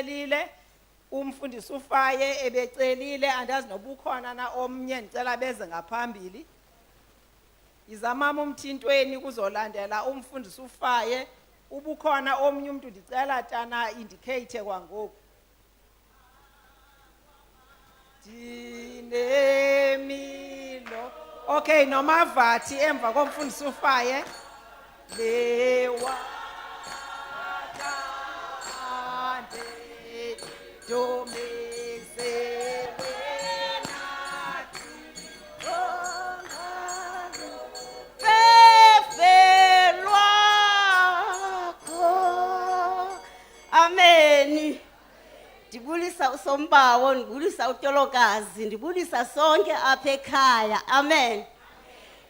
ebecelile umfundisi uFaye ebecelile andazi nobukhona na omnye ndicela beze ngaphambili izamama umthintweni kuzolandela umfundisi uFaye ubukhona omnye umuntu ndicela tana indicate kwangoku dinemilo okay nomavathi emva komfundisi uFaye lewa Amen. Ndibulisa uSombawo, ndibulisa uTyolokazi, ndibulisa sonke apha ekhaya. Amen.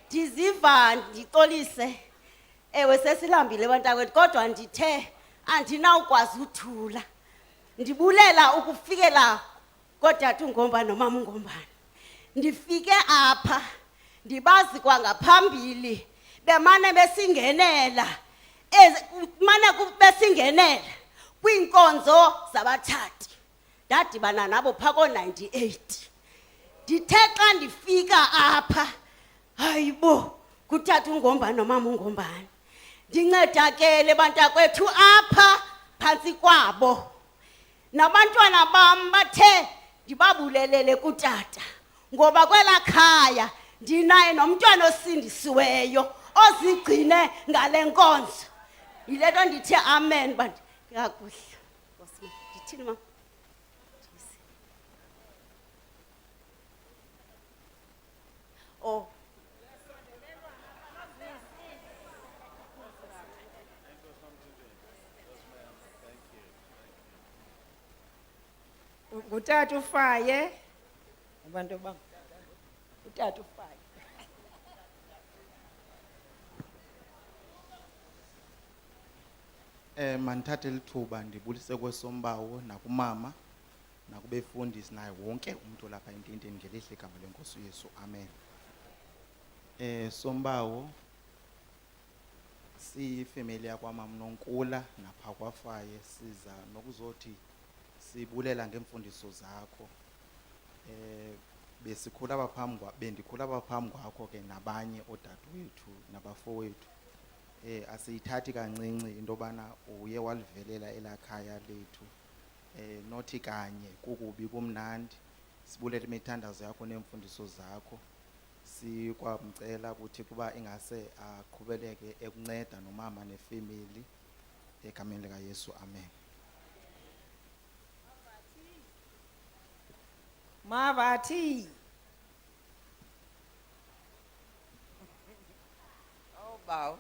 Ndiziva ndixolise. Ewe sesilambile bantakwethu kodwa ndithe andinawukwazi uthula. Ndibulela ukufikela kodade uNgombane nomama uNgombane. Ndifike apha ndibazi kwangaphambili bemane besingenela besingenela kwinkonzo zabathati ndadibana nabo phako 98 ndithe xa ndifika apha hayibo kutata uNgombane nomama uNgombane ndincedakele bantakwethu apha phantsi kwabo nabantwana bam bathe ndibabulelele kutata ngoba kwela khaya ndinaye nomntwana osindisiweyo ozigcine ngale nkonzo yile nto ndithi amen bantu kakuhle ndithini mama oh ngutata uFaye abantu bam utata uFaye mandithathe lithuba ndibulise kweSombawo nakumama nakubefundisi naye wonke umuntu lapha entintini ngelihle igama lenkosi uYesu amen. Sombawo siyifamily yakwamama Nonkula napha kwaFaye siza nokuzothi sibulela ngemfundiso zakho besikhula abaphambi bendikhula abaphambi kwakho ke nabanye odadewethu nabafowethu asiyithathi kancinci into bana uye walivelela elakhaya lethu nothi kanye kukubi kumnandi sibulele imithandazo yakho nemfundiso zakho sikwamcela ukuthi kuba ingase aqhubeleke ekunceda nomama nefamily egameni lika Yesu amen. Mavathi oh bow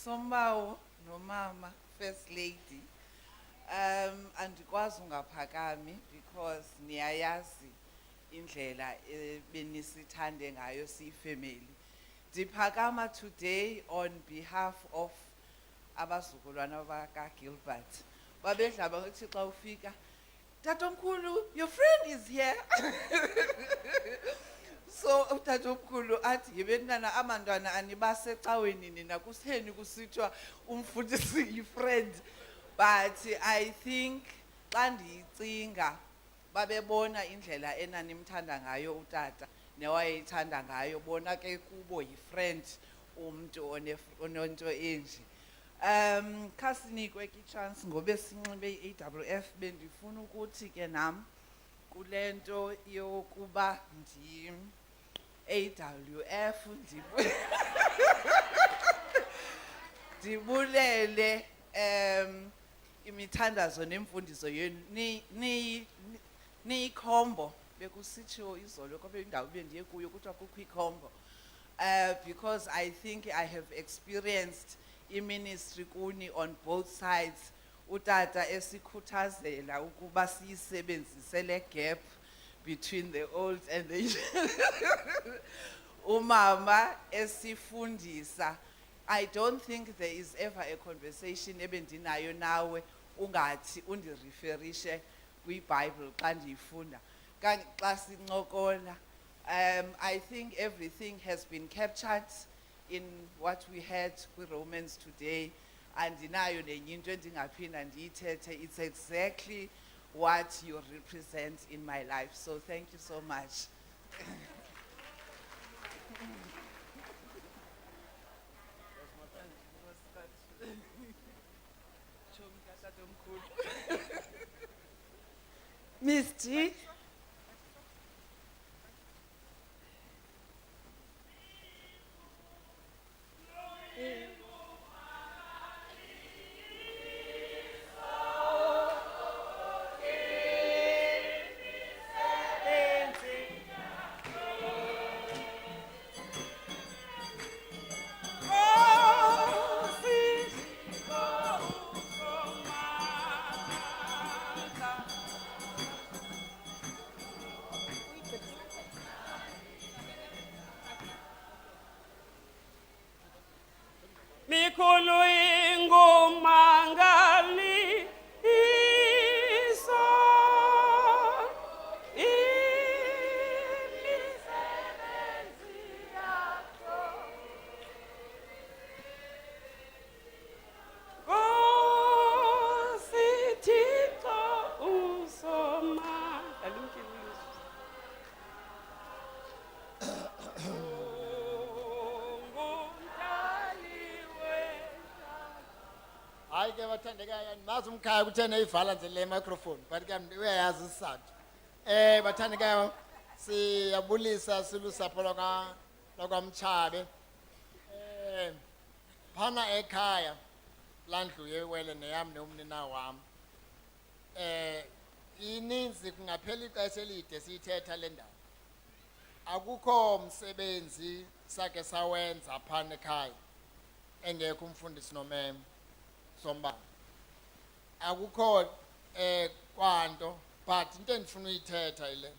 Sombawo nomama first lady andikwazi ungaphakami because niyayazi indlela benisithande ngayo siyifamily ndiphakama today on behalf of abazukulwana baka Gilbert babedlaba ukuthi xa ufika tatomkhulu your friend is here so utatomkhulu athi yibenana abantwana anibasecaweni nina kuseni kusithiwa umfundisi yi-friend but I think xa ndiyicinga babebona indlela enanimthanda ngayo utata newayeyithanda ngayo bona ke kubo yi-friend umuntu onento enje khasinikwe ke chance ngobe sinxibe i-AWF bendifuna ukuthi ke nam kulento yokuba AWF ndibulele imithandazo nemfundiso yenu niyikhombo bekusitshiwo izolo kwabe indawo bendiye kuyo kuthiwa kukho ikhombo because I think I have experienced i-ministry kuni on both sides utata esikhuthazela ukuba siyisebenzise le gap between the old and the umama esifundisa. I don't think there is ever a conversation ebendinayo nawe ungathi undireferishe kwiBible xa ndiyifunda xa sincokola. I think everything has been captured in what we had with Romans today, and inayo nenye into endingaphinda ndiyithethe. It's exactly what you represent in my life. So thank you so much. Miss G. Mikhulu ingumangali iso imisebenzi yakho Nkosi Thixo usomandla Hayi ke bathandekayo mazi umkhaya kuthena ivala nje le microphone but ke uyayazi isizathu. Bathandekayo siyabulisa silusapho lwakwamtshabe. Phana ekhaya landlu yewele neyam nomnina wam. Ininzi kungaphela ixesha elide siyithetha le ndaba. Akukho umsebenzi sake sawenza phana ekhaya engekho umfundisi nomema Somba. Akukho kwanto but into endifuna uyithetha ile.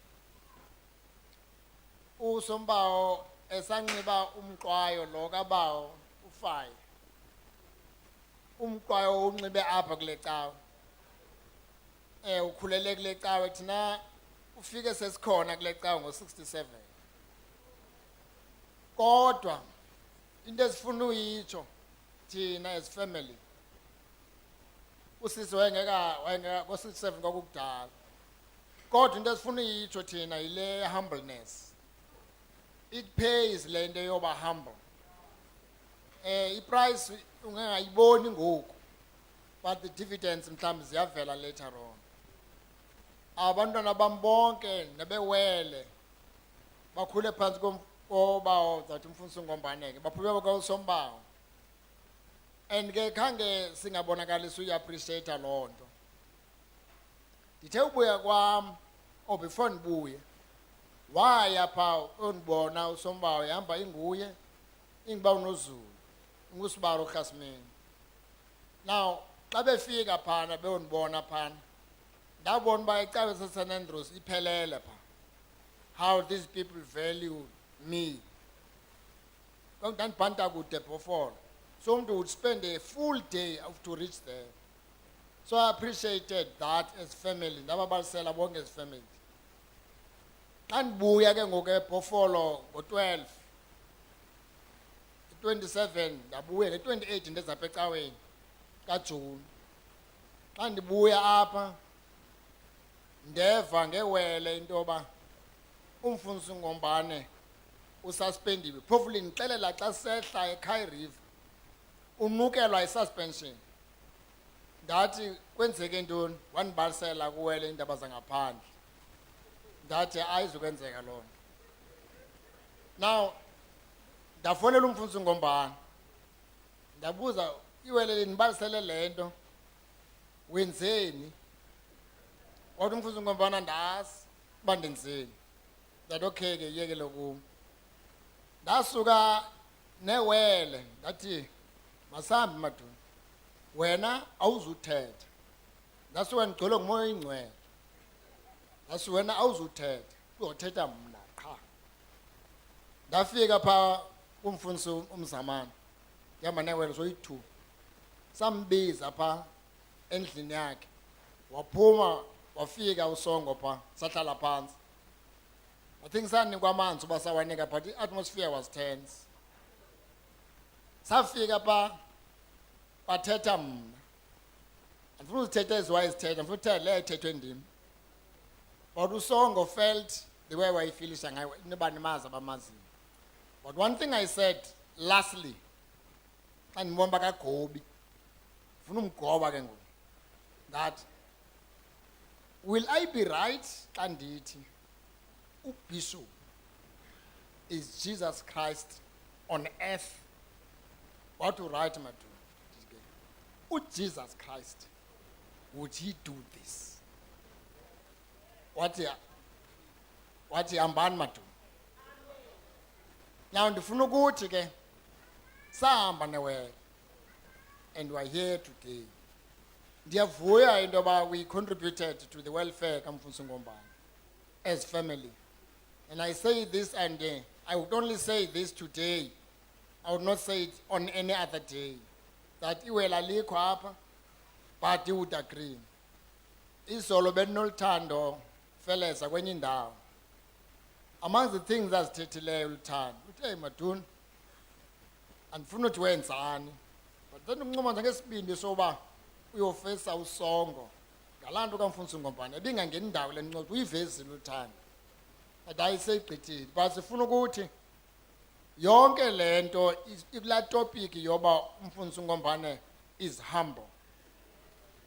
Usombawo esanxiba umqwayo lo kabawo ufayo. Umqwayo unxibe apha kule cawe. Ukhulele kule cawe thina ufike sesikhona kule cawe ngo67. Kodwa into esifuna uyitsho thina as family usisi wayengeka ko67 kwakudala. Kodwa into esifuna uyitsho thina ile humbleness. It pays le nto yoba humble. Iprice ungangayiboni ngoku but the dividends mhlawumbe ziyavela later on. Abantwana bam bonke nebewele bakhule phantsi kobawo zathi umfundisi uNgombaneke baphume kwaUsombawo. And ke khange singabonakalisa uyiappreciate loo nto. Ndithe ubuya kwam before ndibuye waya pha undibona uSombawo ihamba inguye ingiba uNozulu ngusibaro uKhasimeni. Now xa befika phana beyondibona phana ndabona uba icawe saseSt Andrews iphelele pha. How these people value me. Ndandibhanta kude before. Somebody would spend a full day to reach there. So I appreciated that as family. Ndababalisela bonke as family. Xa ndibuya ke ngoku eBhofolo ngo12. 27 ndabuya nge28 ndezapha ecaweni kaJune. Xa ndibuya apha ndeva ngewele into yoba umfundisi uNgombane ususpendiwe. Phofu ndixelela xa sehla eKai River unukelwa isuspension. Ndathi kwenzeke ntoni wanibalisela kuwele indaba zangaphandle. Ndathi ayizukwenzeka loo nto. Now ndafonela umfundisi uNgombane ndabuza iwele nibalisele le nto wenzeni. Kodwa umfundisi uNgombane ndazi uba ndenzeni. Ndathi okay ke yekele kum. Ndasuka newele ndathi masambi maduna wena awuzuthetha. Ndasuka ndigcwele ngumoya oyingcwele. Ndasuka wena awuzuthetha uzothetha mna qha. Ndafika pha kumfundisi uMzamani ndihamba newele soyi2 sambiza pha endlini yakhe waphuma wafika uSongo pha sahlala phansi. I think sanikwa amanzi uba sawanika but the atmosphere was tense. Safika pha bathetha mna. Andifuna uzithetha eziwayezithetha, ndifuna uthetha le ethethwe ndim. But uSongo felt the way wayifilisha ngayo nibani mazi abamaziyo. But one thing I said lastly, xa ndibona kaGobi, ndifuna umgoba ke ngoku, that will I be right xa ndithi uBishop is Jesus Christ on earth? What to write, Madu? Jesus Christ, would he do this? What ambani Madu? Now ndifuna ukuthi ke sahamba newele and we are here today. Ndiyavuya into yoba we contributed to the welfare kaMfundisi Ngombane as family. And I say this, and I would only say this today. I would not say it on any other day. That iwela likho apha, but you would agree. Izolo benolthando feleza kwenye indawo. Among the things azithethileyo uLuthando, uthi hey Maduna, andifuna uthi wenzani. But then uncoma nje ngesibindi soba uyofesa uSongo. Ngalanto kaMfundisi Ngombane ebingangena indawo lencwadi uyivezile uLuthando. And I say gqithile, but sifuna ukuthi yonke lento ikula topic yoba uMfundisi Ngombane is humble.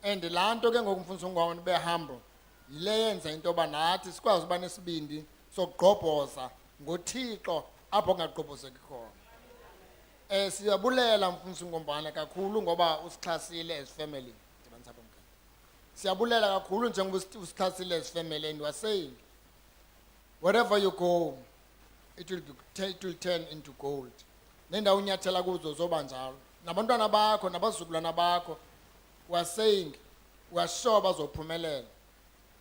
And lanto ke ngoku uMfundisi Ngombane be humble. Yile yenza into yoba nathi sikwazi uba nesibindi sokugqobhoza ngoThixo apho ngagqobhozeki khona. Siyabulela uMfundisi Ngombane kakhulu ngoba usixhasile as family. Siyabulela kakhulu njengoba usixhasile as family, and we are saying wherever you go, it will turn into gold. Nendawo unyathela kuzo zoba njalo. Nabantwana bakho nabazukulwana bakho, we are saying we are sure bazophumelela.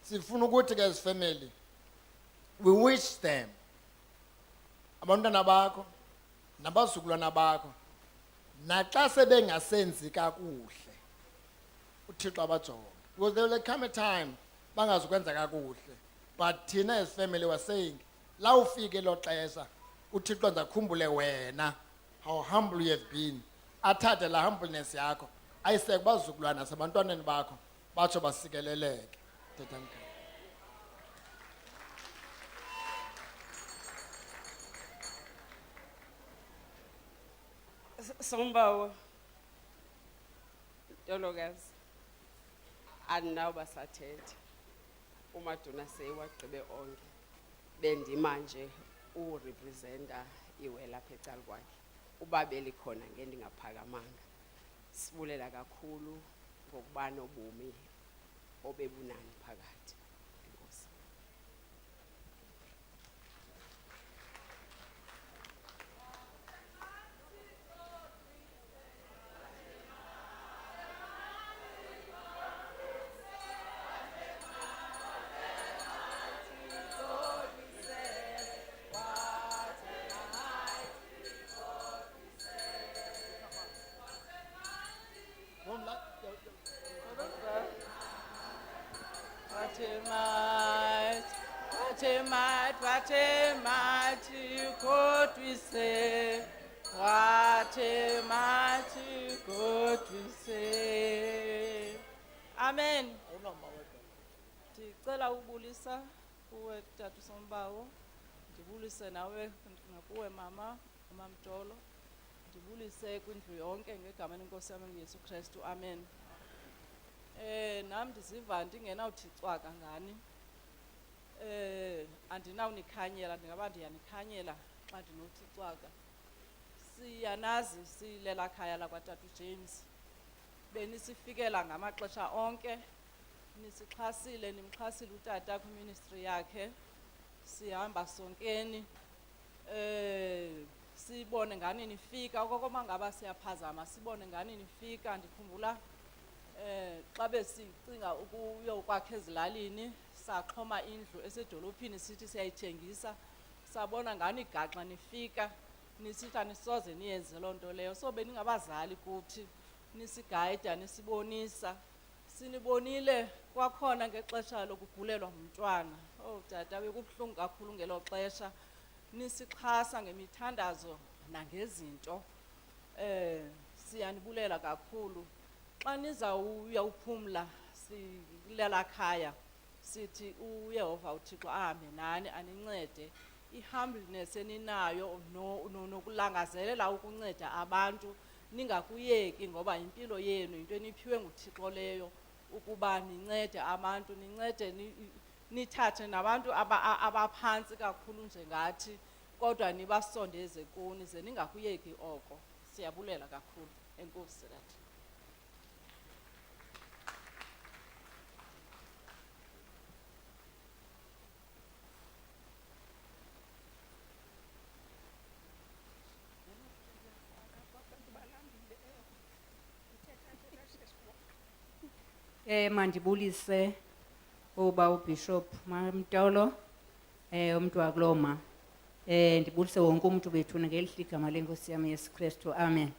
Sifuna ukuthi ke as family we wish them, abantwana bakho nabazukulwana bakho, naxa sebengasenzi kakuhle uThixo abajonge. Because there will come a time bangazukwenza kakuhle. But thina as family was saying, la ufike lo xesha uThixo ndakhumbule wena, how humble you have been. Athathe la humbleness yakho ayise kubazukulwana sabantwaneni bakho batsho basikeleleke. Thetha mkhulu. Sombawa, Dologas, andinawo basathetha. uMaduna seyewagqibe onke bendima nje urepresenta iwela apha ecala kwakhe uba belikhona ngendingaphakamanga. Sibulela kakhulu ngokuba nobomi obebunani phakathi. Enkosi. Amen. Ndicela ukubulisa kuwe Tata uSombawo, ndibulise nawe ngakuwe mama uMamtolo, ndibulise kwindlu yonke ngegama lenkosi yami uYesu Kristu. Amen. Nami ndiziva ndingenawuthi cwaka ngani. Andinawunikhanyela, ndingaba ndiyanikhanyela xa ndinothi cwaka. Siyanazi silela khaya lakwaTata uJames. Benisifikela ngamaxesha onke, nisixhasile, nimxhasile utata kwiministry yakhe. Sihamba sonkeni, sibone ngani nifika, okokoma ngaba siyaphazama sibone ngani nifika. Ndikhumbula xa besicinga ukuyokwakha ezilalini, saxhoma indlu esedolophini sithi siyayithengisa, sabona ngani igaxa nifika, nisithi anisoze niyenze loo nto leyo. So beningabazali kuthi, nisigayida, nisibonisa. Sinibonile kwakhona ngexesha lokugulelwa ngumntwana. Oh tata, bekubuhlungu kakhulu ngelo xesha. Nisixhasa ngemithandazo nangezinto. Siyanibulela kakhulu. Xa nizawuya uphumla silela khaya sithi uYehova uThixo ahambe nani anincede. I-humbleness eninayo nokulangazelela ukunceda abantu ningakuyeki ngoba impilo yenu into eniphiwe nguThixo leyo ukuba nincede abantu nincede nithathe nabantu abaphantsi kakhulu njengathi kodwa nibasondeze kuni ze ningakuyeki oko. Siyabulela kakhulu. Enkosi kathi. Mandibulise uba uBishop Mamtolo umuntu wakuloma ndibulise wonke umuntu bethuna ngelihle igama lenkosi yami Yesu Kristu amen.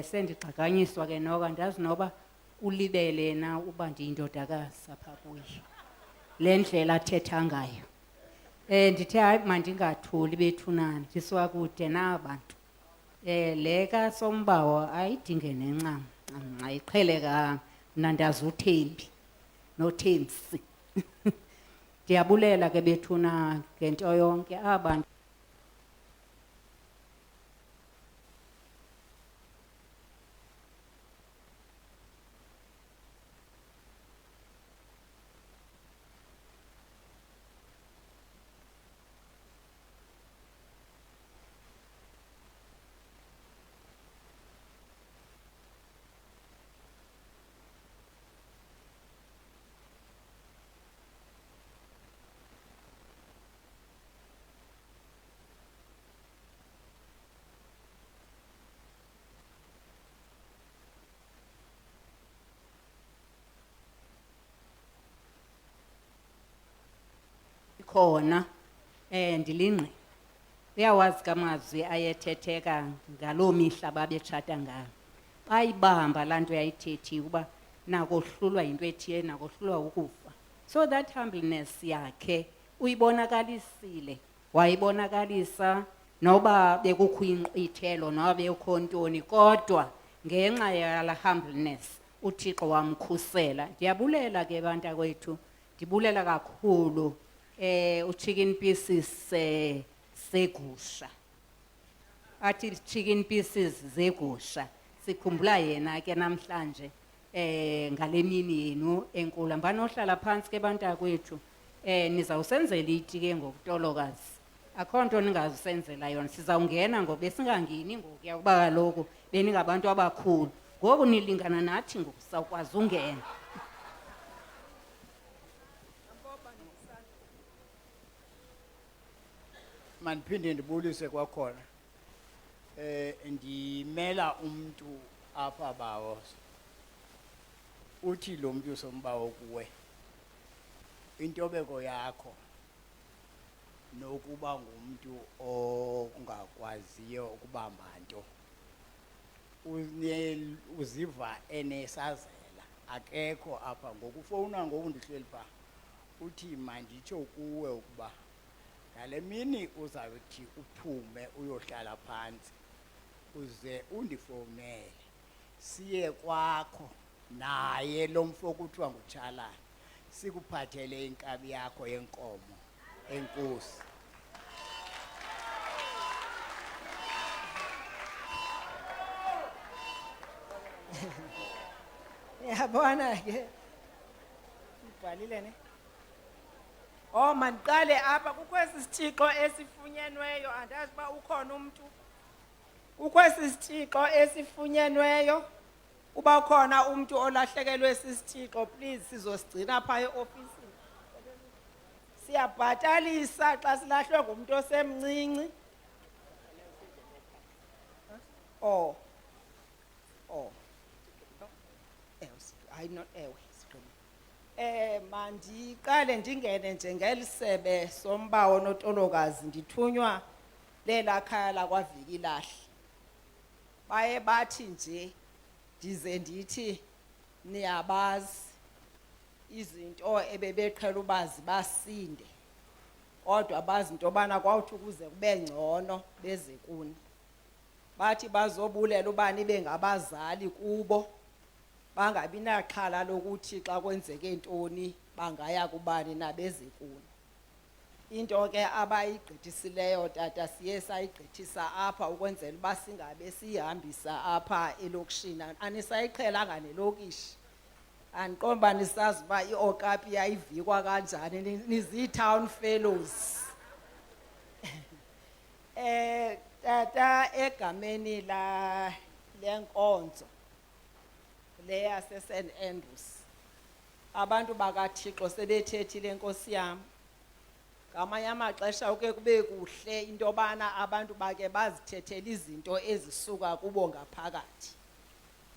Sendigxaganyiswa ke noka ndazi noba ulibele na uba ndiyindodakazi apha kuye le ndlela athetha ngayo. Ndithe hayi mandingathuli bethunana ndiswakude nabantu le kaSombawa ayidinge nencam ayiqhelekanga mna ndazi uThembi noThemsi. Ndiyabulela ke bethuna ngento yonke abantu khona ndilingqi. Uyawazi kamazwi ayethetheka ngaloo mihla babetshata ngayo. Bayibamba laa nto yayithethiwe uba nakohlulwa yinto ethile nakohlulwa ukufa. So that humbleness yakhe uyibonakalisile wayibonakalisa noba bekukho inqwithelo noba bekho ntoni kodwa ngenxa yala humbleness uThixo wamkhusela. Ndiyabulela ke bantakwethu ndibulela kakhulu chicken pieces segusha. Athi chicken pieces zegusha. Sikhumbula yena ke namhlanje ngale mini yenu enkulu. Mbanohlala phansi ke bantakwethu nizawusenzela iti ke ngokutolokazi. Akho nto ningazisenzela yona. Sizawungena ngoku besingangeni ngoku yakuba kaloku beningabantu abakhulu. Ngoku nilingana nathi ngoku sawukwazi ungena. Mandiphinde ndibulise kwakhona ndimela umuntu apha bawo uthi lo muntu Sombawa kuwe intobeko yakho nokuba ngumuntu ongakwaziyo ukubamba nto uziva enesazela akekho apha ngokufowuna ngoku ndihleli pha uthi manditsho kuwe ukuba ngale mini uzawuthi uphume uyohlala phansi uze undifowunele siye kwakho naye lo mfo kuthiwa nguTshalane sikuphathele inkabi yakho yenkomo. Enkosi. Yabona ke ibhalile ne. Oh mandiqale apha kukho esisithixo esifunyenweyo andazi ba ukhona umuntu. Kukho esisithixo esifunyenweyo. Uba khona umuntu olahlekelwe sisithixo please sizosigcina pha eofisini. Siyabhatalisa xa silahlwe ngumuntu osemncinci. Oh. I'm not mandiqale ndingene njengelisebe Sombawa noTolokazi ndithunywa lela khaya lakwaViki Lahle. Baye bathi nje ndize ndithi niyabazi izinto ebebeqhela ubazi basinde kodwa bazi into bana kwawuthi ukuze kube ngcono beze kuni. bathi bazobulela ubani bengabazali kubo bangabi naxhala lokuthi xa kwenzeke intoni bangaya kubani nabeze kuno. Into ke abayigqithisileyo tata siye sayigqithisa apha ukwenzela uba singabe sihambisa apha elokishini. Anisayiqhelanga nelokishi, andiqondi uba nisazi uba i-Okapi yayivikwa kanjani, nizii-town fellows. Tata egameni lenkonzo le yase-St Andrews, abantu bakaThixo sebethethile Nkosi yam. Ngamanye amaxesha uke kube kuhle into yobana abantu bake bazithethele izinto ezisuka kubo ngaphakathi.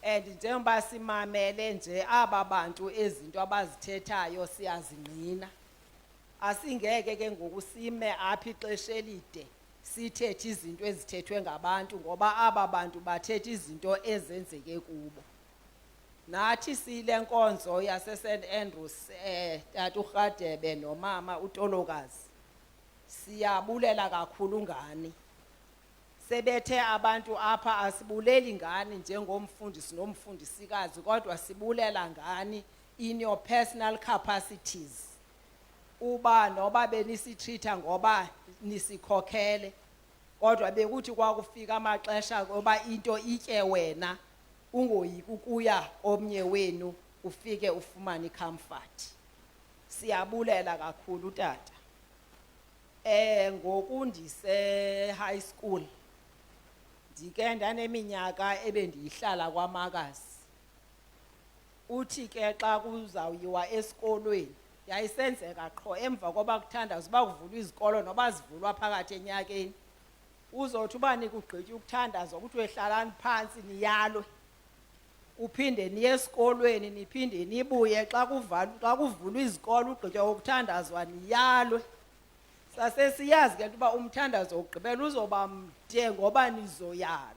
And njengoba simamele nje aba bantu ezinto abazithethayo siyazingqina. Asingeke ke ngoku sime apha ixesha elide sithethe izinto ezithethwe ngabantu ngoba aba bantu bathethe izinto ezenzeke kubo. Nathi sile nkonzo yase-St Andrews tata uRhadebe nomama uTolokazi siyabulela kakhulu ngani. Sebethe abantu apha asibuleli ngani njengomfundisi nomfundisikazi kodwa sibulela ngani in your personal capacities. Uba noba benisitreata ngoba nisikhokhele kodwa bekuthi kwakufika amaxesha ngoba into itye wena ungoyiki ukuya omnye wenu ufike ufumane icomfort. Siyabulela kakhulu tata. Ngokundise high school ndike ndaneminyaka ebendiyihlala kwaMakazi. Uthi ke xa kuzawuyiwa esikolweni yayisenzeka qho emva koba kuthandaza uba kuvulwa izikolo noba zivulwa phakathi enyakeni. Uzothi uba nikugqitya ukuthandaza ukuthi wehlalani phantsi niyalwe. Uphinde niye esikolweni niphinde nibuye xa kuvulwa izikolo ugqitya ukuthandazwa niyalwe. Sase siyazi ke uba umthandazo wokugqibela uzoba mde ngoba nizoyalwa.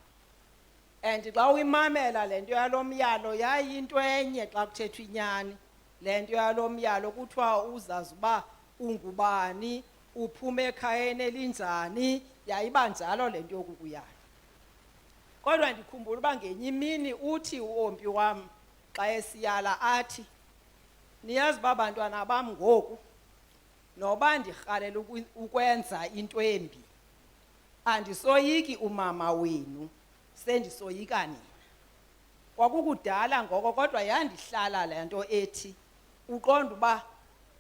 And xa uyimamela lento yalomyalo yayinto enye xa kuthethwa inyani. Lento yalomyalo kuthiwa uzazi uba ungubani, uphume ekhayeni elinjani, yayiba njalo lento yokukuyala. Kodwa ndikhumbula uba ngenye imini uthi uompi wam xa esiyala athi, niyazi uba bantwana bam ngoku noba ndirhalela ukwenza into embi andisoyiki umama wenu, sendisoyika nina. Kwakukudala ngoko kodwa yandihlala le nto ethi uqonda uba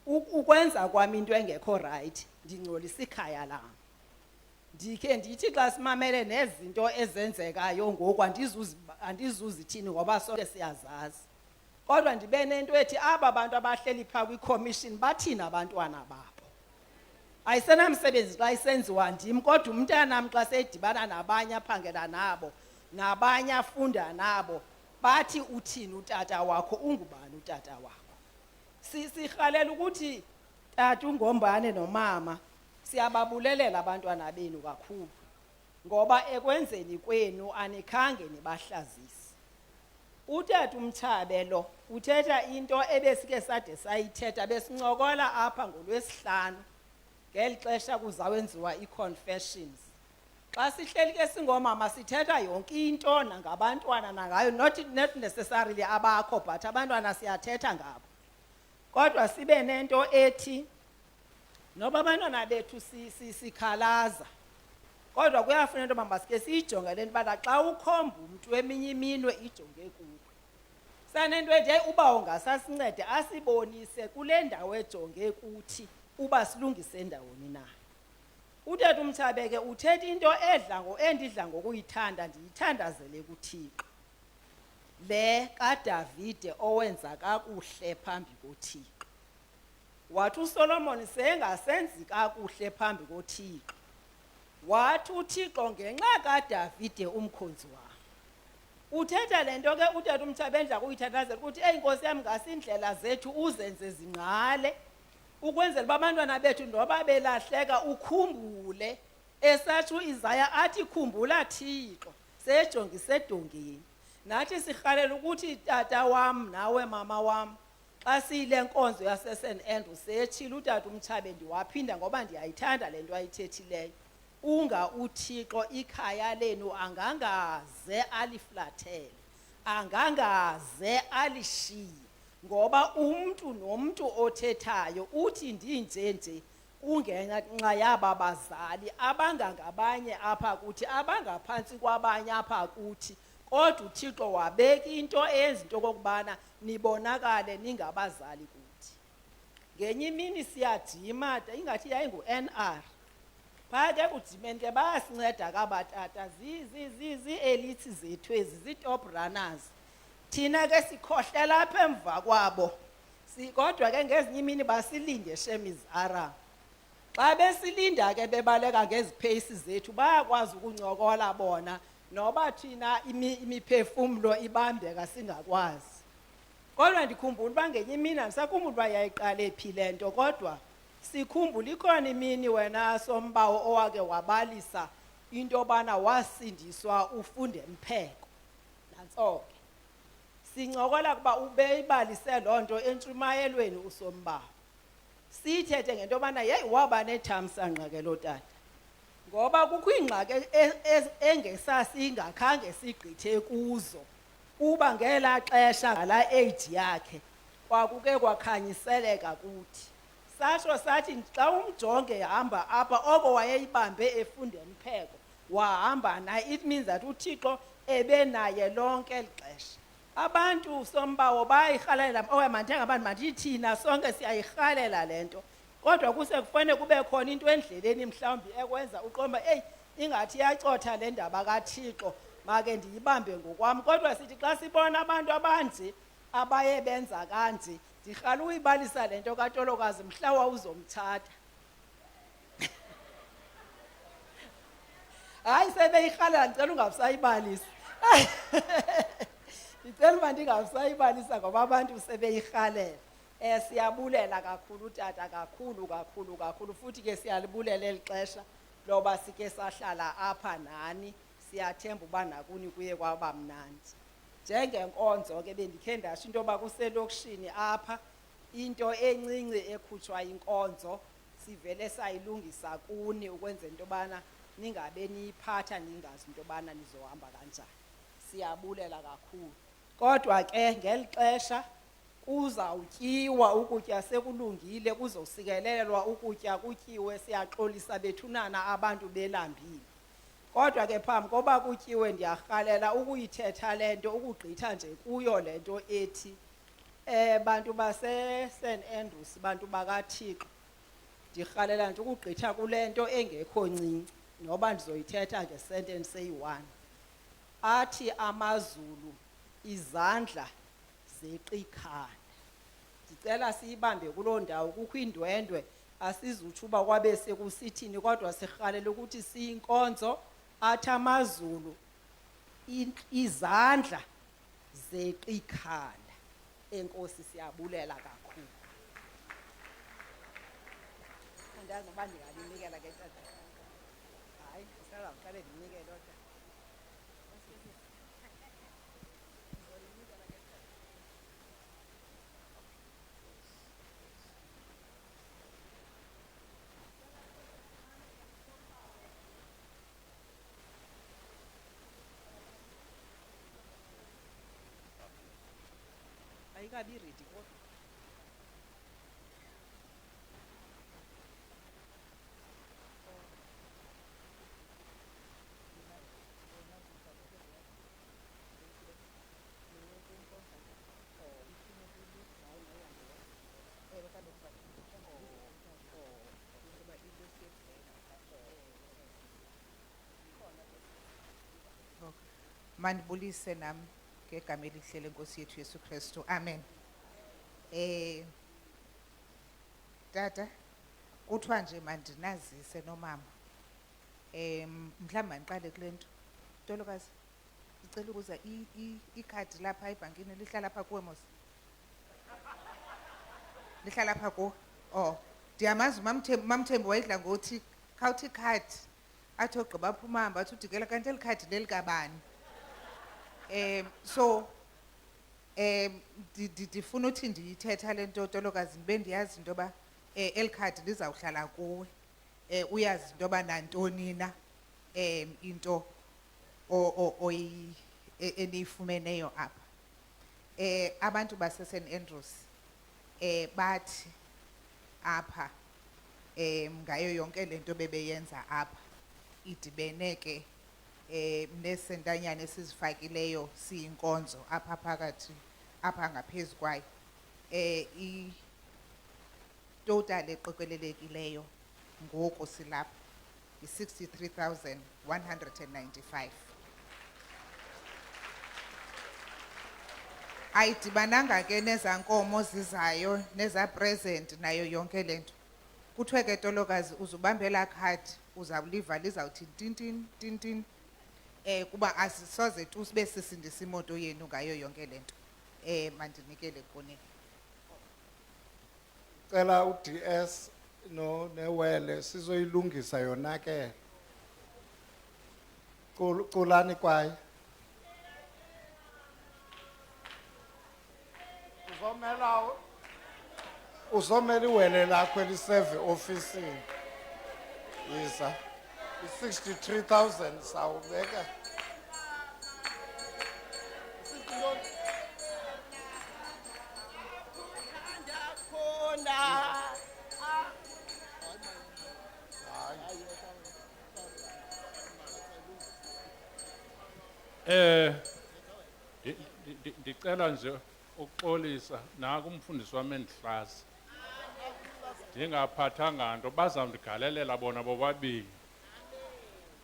ukwenza kwami into engekho right ndingcolisa ikhaya lam. Ndikhe ndithi xa simamele nezinto ezenzekayo ngoku andizuzithini ngoba sonke siyazazi. Kodwa ndibe nento ethi aba bantu abahleli phaa kwi-commission bathina abantwana babo. Ayisenamsebenzi xa isenziwa ndim kodwa umntanam xa sedibana nabanye aphangela nabo nabanye afunda nabo bathi uthini utata wakho, ungubani utata wakho. Sirhalela ukuthi tata ungombane nomama siyababulelela abantwana benu kakhulu ngoba ekwenzeni kwenu anikhange nibahlazise. Utata uMthabe lo uthetha into ebesike sade sayithetha besincokola apha ngoLwesihlanu ngeli xesha kuzawenziwa i-confessions. Xa sihleli ke singomama sithetha yonke into nangabantwana nangayo, not necessarily abakho but abantwana siyathetha ngabo. Kodwa sibe nento ethi noba abantwana bethu sikhalaza kodwa kuyafuna into yoba masike siyijonge le nto uba xa ukhomba umntu eminye iminwe ijonge kuwe. Sanento ethi uba ungasasincede asibonise kule ndawo ejonge kuthi uba silungise ndawoni na. Utata uMthabe ke uthetha into endidla ngokuyithanda ndiyithandazele kuThixo. Le kaDavide owenza kakuhle phambi koThixo. Wathi uSolomon sengasenzi kakuhle phambi koThixo. Wathi uThixo ngenxa kaDavide umkhonzi wami. Uthetha lento ke utata uMthabe endla kuyithandazela ukuthi Nkosi yami ngasindlela zethu uzenze zingqale ukwenzela uba abantwana bethu noba belahleka ukhumbule. Esathi uIsaya athi khumbula Thixo sejongise edongeni. Nathi sirhalela ukuthi tata wam nawe mama wam xa siyile nkonzo yase-St Andrews setshile utata uMthabe ndiwaphinda ngoba ndiyayithanda le nto ayithethileyo. unga uThixo ikhaya lenu angangaze aliflathele, angangaze alishiye, ngoba umuntu nomuntu othethayo uthi ndinjenje kungenxa yaba bazali abangangabanye apha kuthi, abangaphansi kwabanye apha kuthi, kodwa uThixo wabeka into eyenza into kokubana nibonakale ningabazali kuthi. Ngenye imini siyadima, ingathi yayingu-NR, phaa ke kudimeni ke bayasinceda kabatata, zi-elites zethu ezi, zii-top runners. Thina ke sikhohlela apha emva kwabo, kodwa ke ngezinye imini basilinde shemizara. Xa besilinda ke bebaleka ngezi pace zethu bayakwazi ukuncokola bona, noba thina imiphefumlo ibambeka singakwazi. Kodwa ndikhumbula uba ngenye imini, andisakhumbula uba yayiqale phi le nto, kodwa sikhumbula ikhona imini wena Sombawo owake wabalisa into yobana wasindiswa ufunde mpheko. Nantso ke sincokola kuba ubeyibalise loo nto entshumayelweni uSombawo. Sithethe ngento yobana yeyi waba nethamsanqa ke lo tata, ngoba kukho iingxaki engesasingakhange sigqithe kuzo, kuba ngelaa xesha ngalaa age yakhe kwakuke kwakhanyiseleka kuthi. Satsho sathi xa umjonge hamba apha, oko wayeyibambe efunde mpheko wahamba naye, it means that uThixo ebenaye lonke eli xesha. Abantu Sombawo bayirhalela, mandingabantu mandithina sonke siyayirhalela le nto, kodwa kufanele kube khona into endleleni mhlawumbi ekwenza uqomba eyi ingathi iyacotha le ndaba kaThixo, make ndiyibambe ngokwam. Kodwa sithi xa sibona abantu abanje abaye benza kanje, ndirhala uyibalisa le nto kaTolokazi mhla wawuzomthatha. Hayi sebeyirhalela, ndicela ungabisayibalisa. Ndicela uba ndingabisayibalisa ngoba abantu sebeyirhalela. Siyabulela kakhulu utata, kakhulu, futhi ke siyalibulela eli xesha loba sike sahlala apha nani. Siyathemba uba nakuni kuye kwaba mnandi. Njengenkonzo ke bendikhe ndasho into yoba kuselokishini apha into encinci ekhutshwa inkonzo sivele sayilungisa kuni ukwenzela into yobana ningabe niyiphatha ningazi into yobana nizohamba kanjani. Siyabulela kakhulu. Kodwa ke ngeli xesha kuzawutyiwa ukutya, sekulungile, kuzosikelelwa ukutya kutyiwe, siyaxolisa bethunana abantu belambile. Kodwa ke phambi koba kutyiwe ndiyarhalela ukuyithetha le nto, ukugqitha nje kuyo le nto ethi bantu base-St Andrews, bantu bakaThixo, ndirhalela nje ukugqitha kule nto engekho ncinci, noba ndizoyithetha ngesentence eyi-1. Athi amaZulu izandla zeqa ikhanda. Ndicela siyibambe kuloo ndawo, kukho indwendwe, asizutsho uba kwabe sekusithini, kodwa sirhalela ukuthi siyinkonzo. Athi amaZulu izandla zeqa ikhanda. Enkosi, siyabulela kakhulu. Andazi noba ndingalinikela ke tata. Hayi, ndisazawuqale ndinikele tata. Ayikabi ready kodwa. Mandibulise nam ngegama elihle lenkosi yethu Yesu Kristu. Amen. Tata, kuthiwa nje mandinazise nomama. Mhlawumbi mandiqale kule nto. Tolokazi, ndicela ukuza ikhadi lapha ebhankini lihlala apha kuwe mos. Lihlala apha kuwe? Oh, ndiyamazi uMamthembu wayedla ngothi khawuthi ikhadi athi ogqiba aphuma hamba athi udikela, kanti eli khadi lelikabani? So ndifuna uthi ndiyithetha le nto Tolokazi, ndibe ndiyazi into yoba eli khadi lizawuhlala kuwe. uyazi into yoba nantoni na into eniyifumeneyo apha. Abantu base-St Andrews bathi apha ngayo yonke lento bebeyenza apha idibene ke nesentanyana esizifakileyo siyinkonzo apha phakathi apha ngaphezu kwayo. Total eqikelelekileyo ngoku silapha yi-63,195. Ayidibananga ke neza nkomo zizayo neza present nayo yonke lento. Kuthiwe ke Tolokazi uzubambela khadi uzawuliva lizawuthi tintin tintin kuba asisoze tu sibe sisindisa imoto yenu ngayo yonke lento. Mandinikele kuni. Cela uDS no newele sizoyilungisa yona ke. Kulani kwaye. Uzomela iwele lakho eliseve ofisini. Yisa. 63,000 sawubeka. Ndicela nje ukuxolisa naku umfundisi wami endihlaza. Ndingaphathanga nto bazawundigalelela bona bobabini.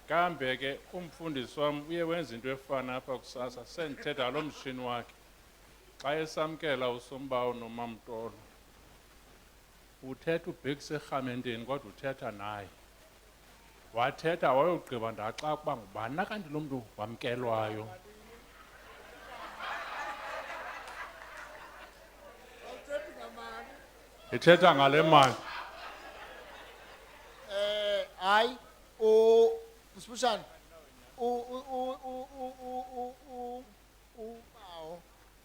Kambe ke umfundisi wami uye wenza into efana apha kusasa sendithetha ngalo mshini wakhe. Xa esamkela usombawu noMamtolo. Uthetha ubhekise erhamenteni kodwa uthetha naye. Wathetha wayogqiba ndaxa ukuba ngubani na kanti lo mntu wamkelwayo. Ithetha ngale mali. Hayi Spushani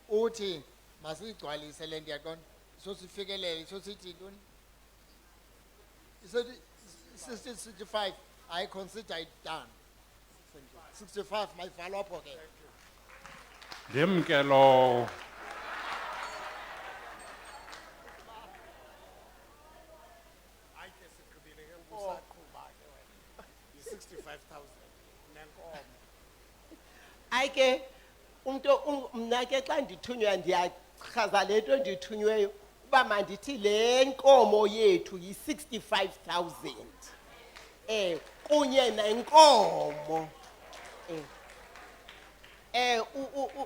uthi masiyigcwalise le nto yaqonda sosifikelele sosithi ntoni 65 I consider it done 65 mayivalwa apho ke Ndimkelo. 65,000 nenkomo. Ayike mna ke xa ndithunywa ndiyachaza le nto ndithunyweyo uba mandithi le nkomo yethu yi-65,000 kunye nenkomo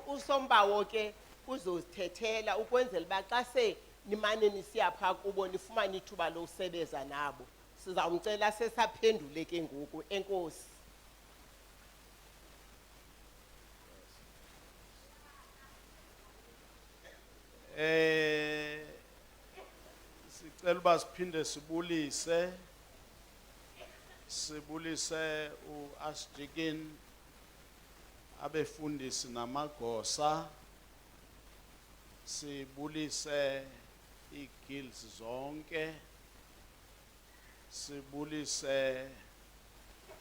usombawo ke uzozithethela ukwenzela uba xa se nimane nisiya phaa kubo nifumane ithuba lokusebenza nabo sizawumcela sesaphendule ke ngoku. Enkosi. Sicela uba siphinde sibulise uAsjikin abefundisi namagosa, sibulise iGuilds zonke, sibulise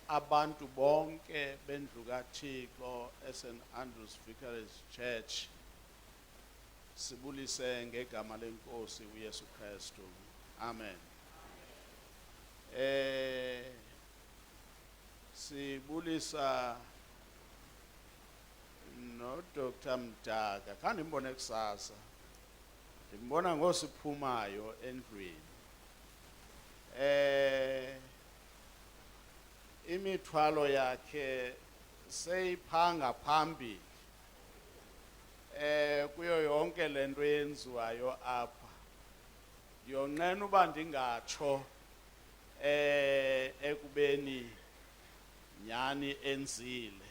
abantu bonke bendlu kaThixo eSt Andrews Vicarage Church, sibulise ngegama lenkosi uYesu Kristu. Amen. Sibulisa no Dr. Mdaka, kanti mbone kusasa. Ndimbona ngosiphumayo endlwini. Imithwalo yakhe seyiphanga phambili. Kuyo yonke lento yenziwayo apha. Yonqena uba ndingatsho ekubeni nyani enzile.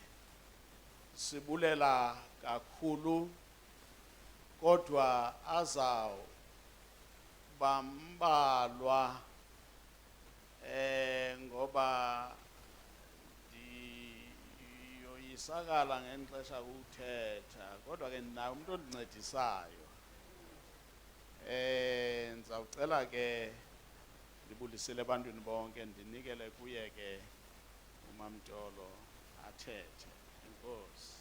Sibulela kakhulu kodwa azaw bambalwa ngoba ndiyoyisakala ngexesha ukuthetha kodwa ke naye umuntu ondincedisayo ndizawucela ke ndibulisile ebantwini bonke ndinikele kuye ke uMamtolo athethe. Enkosi.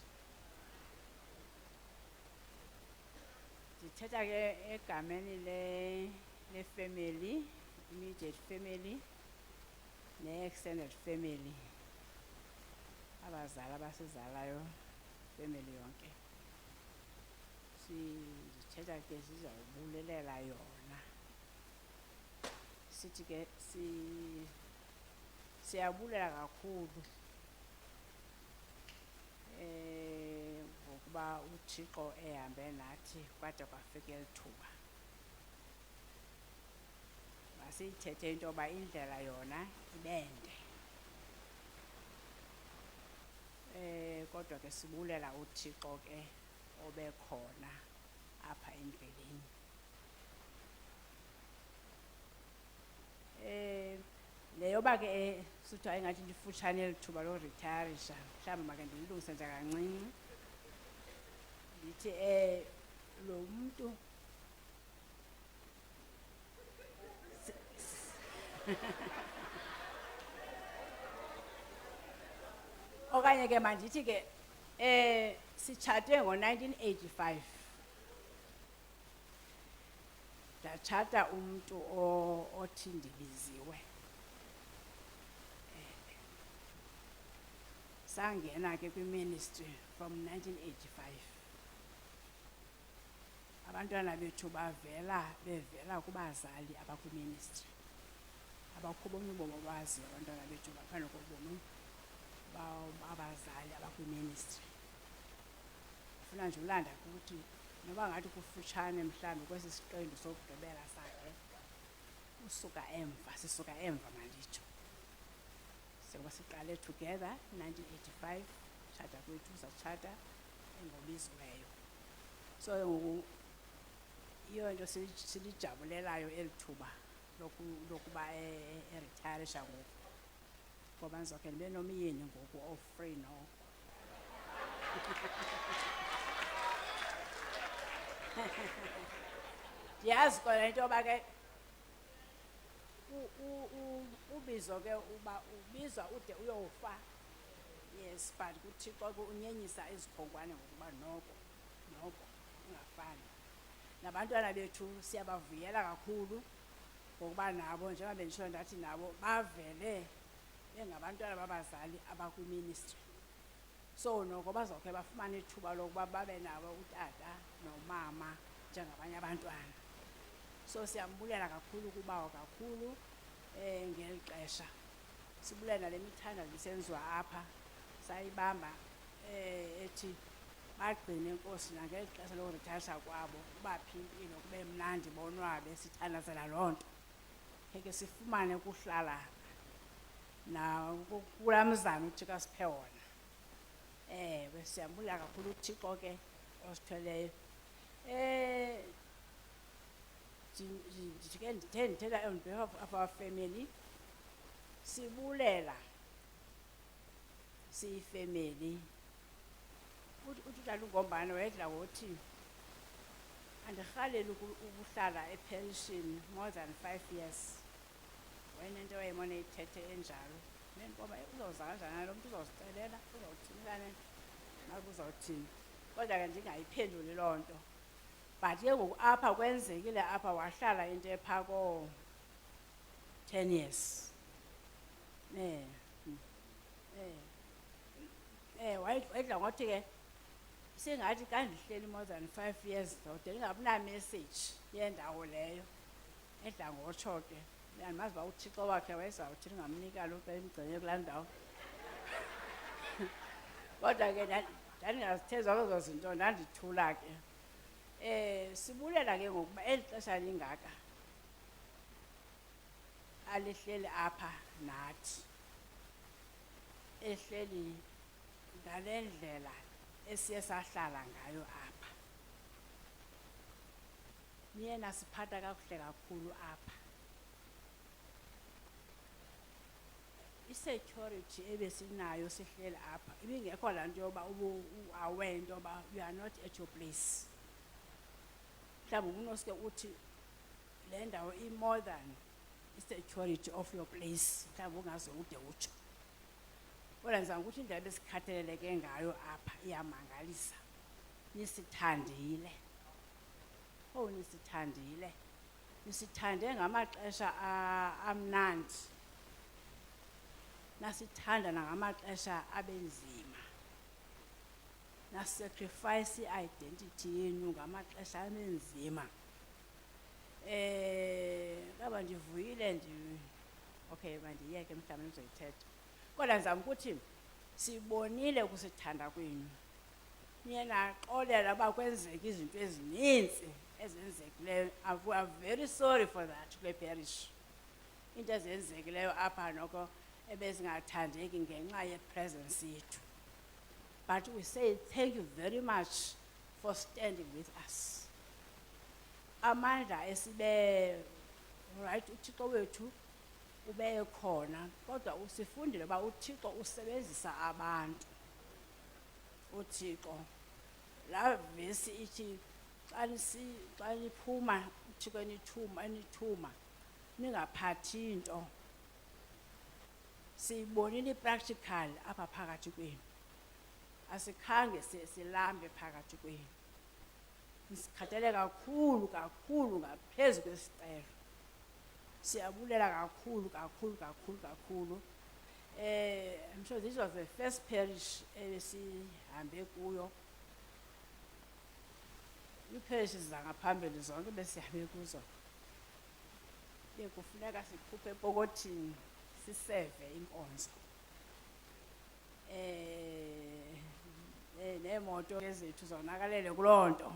Ndithetha ke egameni le family, immediate family ne extended family. Abazali abasizalayo family yonke. Ndithetha ke sizawubulelela yona. Sithi ke siyabulela kakhulu ngokuba uThixo ehambe nathi kwade kwafika elithuba. Masiyithethe into yoba indlela yona ibende. Kodwa ke sibulela uThixo ke obekhona apha endleleni. Leyoba ke sithi ayingathi lifutshane elithuba loretirisha, mhlawumbi make ndililungise nje kancinci. Ndithi lo muntu okanye ke mandithi ke sitshate ngo-1985. Ndatshata umntu othi ndibiziwe. Sangena ke kwi-ministry from 1985. Abantwana bethu bevela kubazali abakwi-ministry. Abakho bonke ubomi bazi abantwana bethu ngaphandle kobomi abazali abakwi-ministry. Ufuna nje ulanda ukuthi noba ngathi kufutshane mhlawumbi kwesi siqendu sokugqibela sakhe sisuka emva manditsho. Sekuba siqale together 1985, tshata kwethu satshata engobiziweyo. So ngoku iyo into silijabulelayo elithuba lokuba eretirisha ngoku. Ngoba ndizoke ndibe nomyeni ngoku o-free noko. Ndiyazi kona into yoba ke ubizo ke uba ubizwa ude uyofa. Yes, but kuThixo ke unyenyisa izikhonkwane ngokuba noko ungafani. Nabantwana bethu siyabavuyela kakhulu ngokuba nabo njengoba bendisho ndathi nabo bavele bengabantwana babazali abakwi-ministry. So noko bazawukhe bafumane ithuba lokuba babe nabo utata nomama njengabanye abantwana. So siyambulela kakhulu kubawo kakhulu ngeli xesha. Sibulela le mithandazo isenziwa apha sayibamba ethi bagcine inkosi nangeli xesha lokuretirisha kwabo kubaphi impilo kube mnandi bonwabe sithandazela loo nto. Ke sifumane ukuhlala na kula mzamo uThixo asiphe wona. Siyambulela kakhulu uThixo ke osithweleyo. Ndithetha on behalf of our family. Sibulela siyifamily. Utata uNgombane wayedla ngothi andirhaleli ukuhlala epension more than 5 years. Wena into wayimona ithethe enjalo. Ngoba uzawuza kanjani lo mntu uzawusicelela uzawuthini naku uzawuthini. Kodwa ke ndingayiphenduli loo nto. But ke ngoku apha kwenzekile apha wahlala into epha ko 10 years. Wayedla ngothi ke singathi xa ndihleli more than 5 years ndode ndingabina message yendawo leyo. Edla ngotsho ke andimazi uba uThixo wakhe wayezawuthi ndingamnika lo xa imgcine kulaa ndawo. Kodwa ke ndandingazithezwa kwezo zinto ndandithula ke. Sibulela ke ngokuba eli xesha lingaka alihleli apha nathi. Ehleli ngale ndlela esiye sahlala ngayo apha. Niye nasiphatha kakuhle kakhulu apha. I-security ebesinayo sihleli apha ibingekho laa nto yoba aware into yoba you are not at your place. Mhlawumbi unoske uthi le ndawo i-more than i-security of your place mhlawumbi ungaze ude utsho kodwa ndizama ukuthi indlela besikhathaleleke ngayo apha iyamangalisa nisithandile nisithande ngamaxesha amnandi nasithanda nangamaxesha abenzima nasacrifice i-identity yenu ngamaxesha amenzima kaba ndivuyile okay mandiyeke mhlawumbi ndizoyithetha kodwa ndizama ukuthi sibonile ukusithanda kwenu niye naxolela uba kwenzeka izinto ezininzi ezenzekileyo we are very sorry for that kule parish into ezenzekileyo apha noko ebezingathandeki ngenxa yepresence yethu but we say thank you very much for standing with us amandla esibe right uThixo wethu ube khona kodwa usifundile uba uThixo usebenzisa abantu uThixo la vesi ithi xa niphuma uThixo enithuma ningaphathi into siyibonile ipractical apha phakathi kwenu asikhange silambe phakathi kwenu nisikhathele kakhulu ngaphezu kwesicelo siyabulela kakhulu I'm sure this was the first parish sihambe kuyo iparishes zangaphambili zonke besihambe kuzo bekufuneka sikhuphe epokothini siseve inkonzo neemoto ezethu zonakalele kuloo nto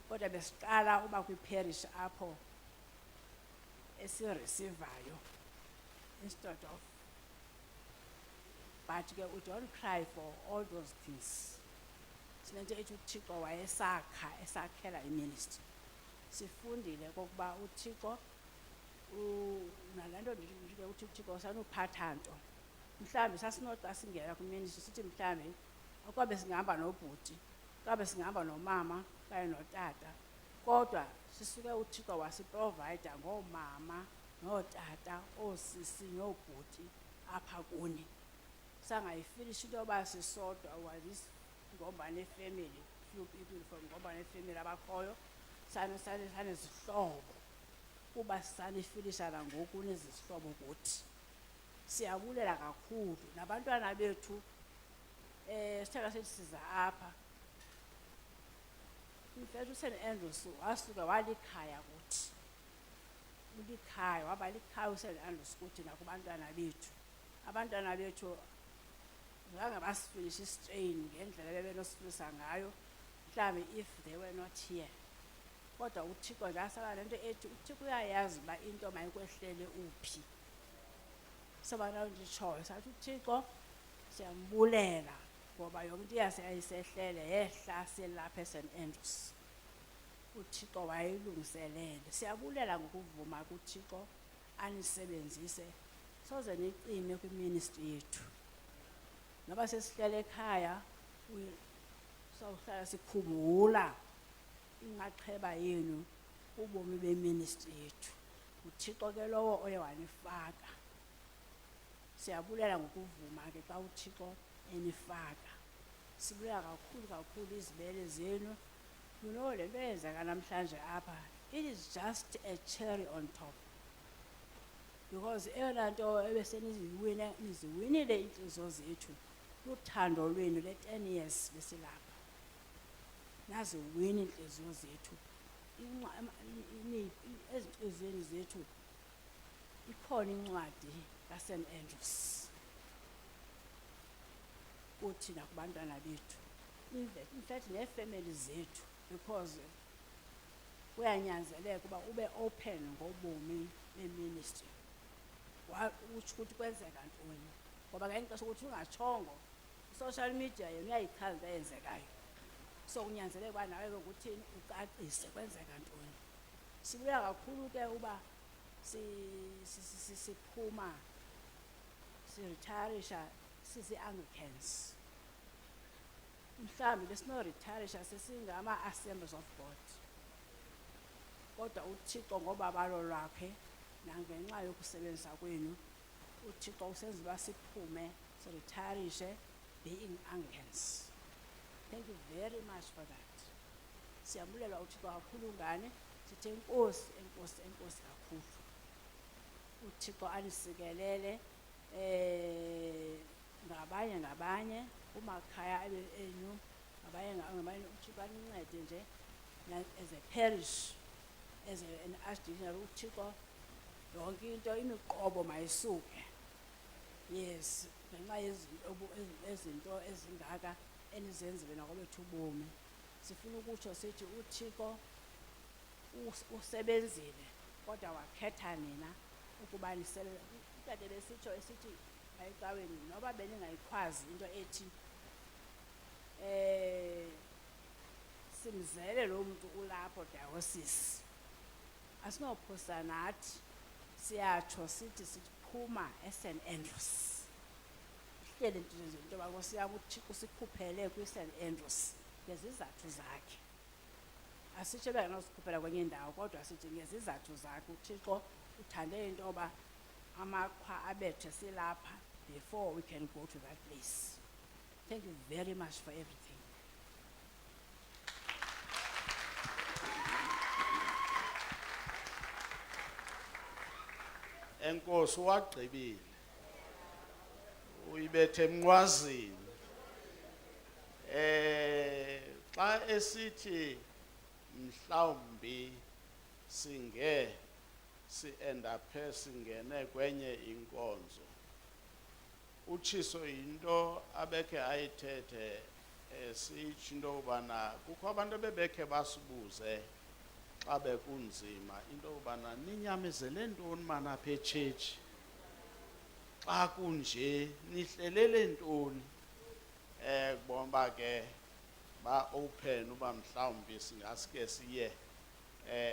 kodwa besiqala uba kwiparish apho esireceivayo instead of but ke we don't cry for all those things sinento ethi uThixo esakhela iministry sifundile kokuba uThixo nalanto ndithi ke uThixo sanuphatha nto mhlambi sasinoxa singena kwiministry sithi mhlambi akwabe singahamba nobhuti kwabe singahamba nomama kanye notata kodwa sisuke uThixo wasiprovide ngomama notata osisi nobhuti apha kuni sangayifinish into yoba sisodwa was ngombane family few people from ngombane family abakhoyo sanezihlobo kuba sanifilishana ngoku nezihlobo kuthi siyabulela kakhulu nabantwana bethu sithaka sethi siza apha mfethu uSt Andrews wasuka walikhaya kuthi ulikhaya wabalikhaya uSt Andrews kuthi nakubantwana bethu abantwana bethu zange basifinish istrain ngendlela bebenosifilisa ngayo mhlawumbi if they were not here kodwa uThixo ngasala lento ethi uThixo uyayazi uba into mayikwehlele uphi sabana nditshoyo sathi uThixo siyambulela ngoba yonke into yaseyisehlele yehla selapha eSt Andrews uThixo wayilungiselele siyabulela ngokuvuma kuThixo anisebenzise soze nicime kwiministry yethu noba sesihlele ekhaya sawuhlala sikhumbula inxaxheba yenu ubomi beministry yethu uThixo ke lowo oye wanifaka siyabulela ngokuvuma ke xa uThixo enifaka sibulela kakhulu izibele zenu you know le nto eyenzeka namhlanje apha it is just a cherry on top because eyona nto niziwinile iintliziyo zethu luthando lwenu le-10 years besilapha naziwina iintliziyo zethu ezintliziyweni zethu ikhona incwadi kaSt Andrews kuthi nakubantwana bethu in fact neefemeli zethu because kuyanyanzeleka uba ube open ngobomi beministry utsho ukuthi kwenzeka ntoni ngoba ngenye ixesha ukuthi ungatshongo i-social media yena uyayichaza into eyenzekayo so kunyanzeleka uba nawe ke ukuthini ucacise kwenzeka ntoni sibuya kakhulu ke uba siphuma siretirisha sisi-Anglicans mhlawumbi besinoritisha sesingama-Assemblies of God kodwa uThixo ngoba balo lwakhe nangenxa yokusebenzisa kwenu uthixo usenza uba siphume sirithayarishe being Anglicans. Thank you very much for that. Siyabulela uthixo kakhulu ngani sithi enkosi enkosi enkosi kakhulu. Uthixo anisikelele ngabanye kumakhaya enu ngabanye uthixo anincede nje as a parish as an archdeaconry uthixo yonke into imiqobo mayisuke. Yes, ngenxa yezinto ezingaka enizenzile nakwabethu ubomi sifuna ukutsho sithi uthixo usebenzile kodwa wakhetha nina ukuba nisebenze. Utata besitsho esithi ayicaweni noba beningayikwazi into ethi simzele lo muntu ulapho diocese asinophosa nathi siyatsho sithi siphuma eSt Andrews ihlele into bako siyakuthixo sikhuphele kwiSt Andrews ngezizathu zakhe. Asitsho bengasikhuphela kwenye indawo kodwa sithi ngezizathu zakhe uthixo uthande into yoba amaqhwa abethe silapha before we can go to that place. Thank you very much for everything. Enkosi wagqibile uyibethe emnqwazini xa esithi mhlawumbi si-endaphe singene kwenye inkonzo utshiso yinto abekhe ayithethe sitsho into yobana kukho abantu bebekhe basibuze xa bekunzima into yobana ninyamezele ntoni mana apha etshetshi xa kunje nihlelele ntoni kubomba ke ba-open uba mhlawumbi singasike siye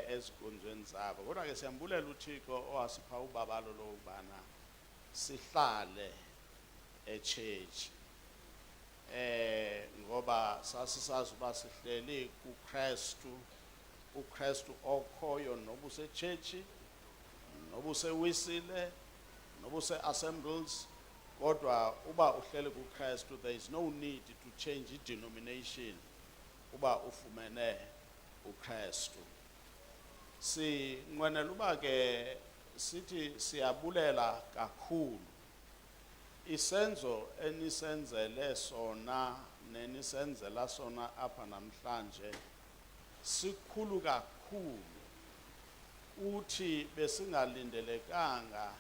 ezikonzweni zabo kodwa ke siyambulela uthixo owasipha ubabalo lokubana sihlale etshetshi ngoba sasisazi uba sihleli kuKristu uKristu okhoyo noba usetshetshi noba usewisile noba use-assembles kodwa uba uhleli kuKristu there is no need to change i-denomination uba ufumene uKristu. Sinqwenela uba ke sithi siyabulela kakhulu isenzo enisenzele sona nenisenzela sona apha namhlanje sikhulu kakhulu uthi besingalindelekanga